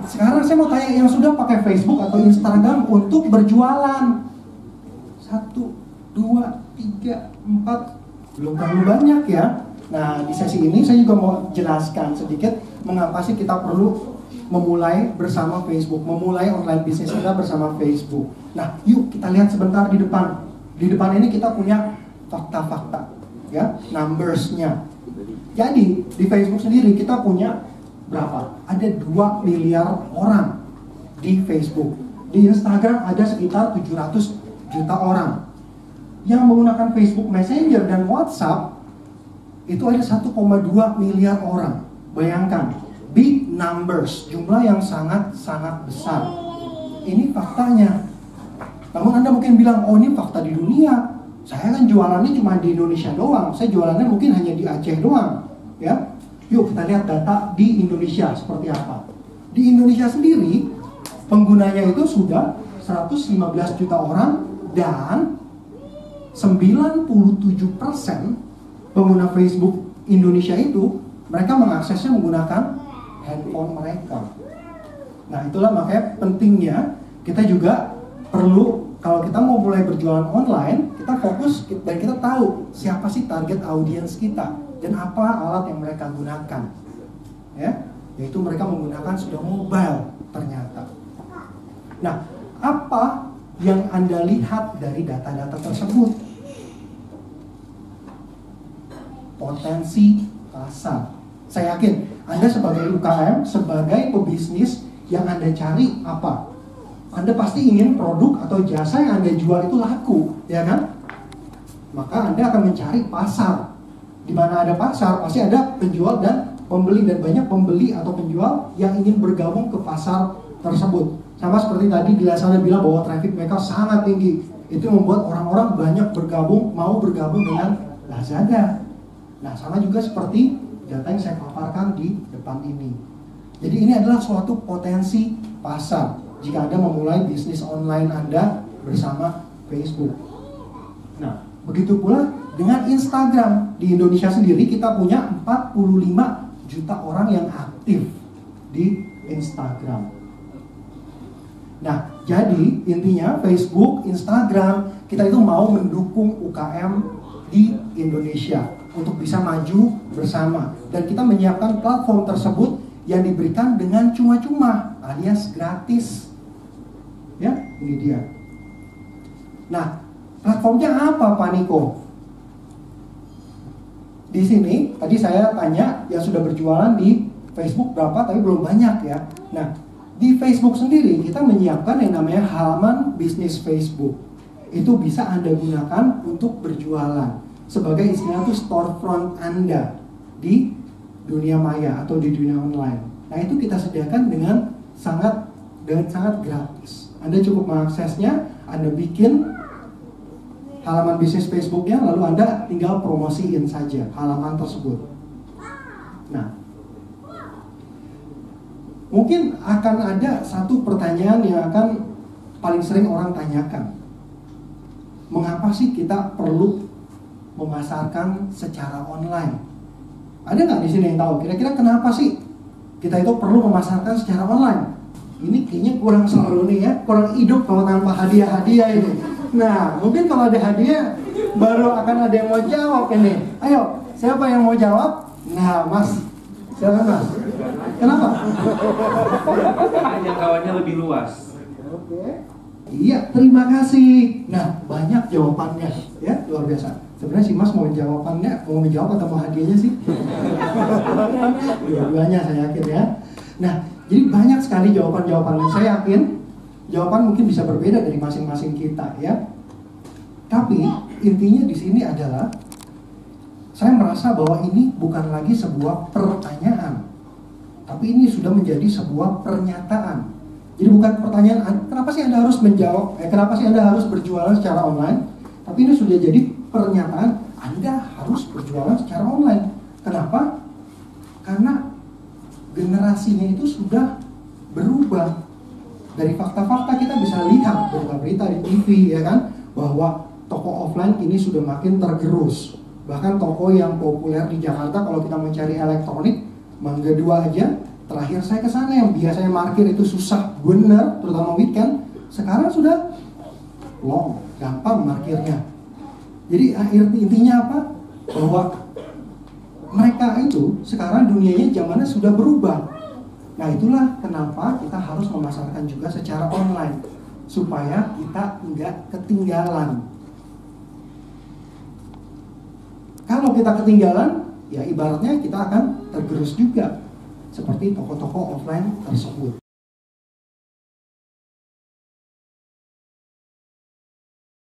sekarang saya mau tanya yang sudah pakai Facebook atau Instagram untuk berjualan. 1, 2, 3, 4, belum terlalu banyak ya. Nah, di sesi ini saya juga mau jelaskan sedikit mengapa sih kita perlu memulai bersama Facebook, memulai online bisnis kita bersama Facebook. Nah, yuk kita lihat sebentar di depan. Di depan ini kita punya fakta-fakta, ya, numbers-nya. Jadi di Facebook sendiri kita punya berapa? Ada 2 miliar orang di Facebook. Di Instagram ada sekitar 700 juta orang. Yang menggunakan Facebook Messenger dan WhatsApp itu ada 1,2 miliar orang. Bayangkan, big numbers, jumlah yang sangat-sangat besar. Ini faktanya. Namun Anda mungkin bilang, oh ini fakta di dunia. Saya kan jualannya cuma di Indonesia doang. Saya jualannya mungkin hanya di Aceh doang. Ya, yuk kita lihat data di Indonesia seperti apa. Di Indonesia sendiri, penggunanya itu sudah 115 juta orang dan 97% pengguna Facebook Indonesia itu mereka mengaksesnya menggunakan handphone mereka. Nah, itulah makanya pentingnya kita juga perlu, kalau kita mau mulai berjualan online, kita fokus dan kita tahu siapa sih target audiens kita dan apa alat yang mereka gunakan. Ya, yaitu mereka menggunakan sudah mobile ternyata. Nah, apa yang Anda lihat dari data-data tersebut? Potensi pasar. Saya yakin Anda sebagai UKM, sebagai pebisnis, yang Anda cari apa? Anda pasti ingin produk atau jasa yang Anda jual itu laku, ya kan? Maka Anda akan mencari pasar. Di mana ada pasar, pasti ada penjual dan pembeli, dan banyak pembeli atau penjual yang ingin bergabung ke pasar tersebut. Sama seperti tadi Anda bilang bahwa traffic mereka sangat tinggi. Itu membuat orang-orang banyak mau bergabung dengan Lazada. Nah, sama juga seperti data yang saya paparkan di depan ini. Jadi ini adalah suatu potensi pasar jika Anda memulai bisnis online Anda bersama Facebook. Nah, begitu pula dengan Instagram. Di Indonesia sendiri kita punya 45 juta orang yang aktif di Instagram. Nah, jadi intinya Facebook, Instagram, kita itu mau mendukung UKM di Indonesia untuk bisa maju bersama. Dan kita menyiapkan platform tersebut yang diberikan dengan cuma-cuma alias gratis. Ya, ini dia. Nah, platformnya apa Pak Niko? Di sini tadi saya tanya yang sudah berjualan di Facebook berapa, tapi belum banyak ya. Nah, di Facebook sendiri kita menyiapkan yang namanya halaman bisnis Facebook. Itu bisa Anda gunakan untuk berjualan sebagai istilah itu storefront Anda di dunia maya atau di dunia online. Nah, itu kita sediakan dengan sangat gratis. Anda cukup mengaksesnya, Anda bikin halaman bisnis Facebooknya, lalu Anda tinggal promosiin saja halaman tersebut. Nah, mungkin akan ada satu pertanyaan yang akan paling sering orang tanyakan. Mengapa sih kita perlu memasarkan secara online? Ada nggak di sini yang tahu? Kira-kira kenapa sih kita itu perlu memasarkan secara online? Ini kayaknya kurang seru nih ya, kurang hidup kalau tanpa hadiah-hadiah ini. Nah, mungkin kalau ada hadiah, baru akan ada yang mau jawab ini. Ayo, siapa yang mau jawab? Nah, Mas, silakan Mas. Kenapa? Jangkauannya lebih luas. Oke. Iya, terima kasih. Nah, banyak jawabannya, ya, luar biasa. Sebenarnya si Mas mau menjawab atau mau hadiahnya sih? Dua-duanya saya yakin ya. Nah, jadi banyak sekali jawaban-jawaban yang saya yakin jawaban mungkin bisa berbeda dari masing-masing kita ya. Tapi intinya di sini adalah saya merasa bahwa ini bukan lagi sebuah pertanyaan, tapi ini sudah menjadi sebuah pernyataan. Jadi bukan pertanyaan, kenapa sih Anda harus menjawab, kenapa sih Anda harus berjualan secara online? Tapi ini sudah jadi pernyataan, Anda harus berjualan secara online. Kenapa? Karena generasinya itu sudah berubah. Dari fakta-fakta kita bisa lihat berita-berita di TV ya kan, bahwa toko offline ini sudah makin tergerus. Bahkan toko yang populer di Jakarta kalau kita mencari elektronik, Mangga 2 aja Terakhir saya ke sana yang biasanya parkir itu susah bener, terutama weekend, sekarang sudah long, gampang parkirnya. Jadi intinya apa? Bahwa mereka itu sekarang dunianya zamannya sudah berubah. Nah itulah kenapa kita harus memasarkan juga secara online supaya kita nggak ketinggalan. Kalau kita ketinggalan, ya ibaratnya kita akan tergerus juga seperti toko-toko offline tersebut.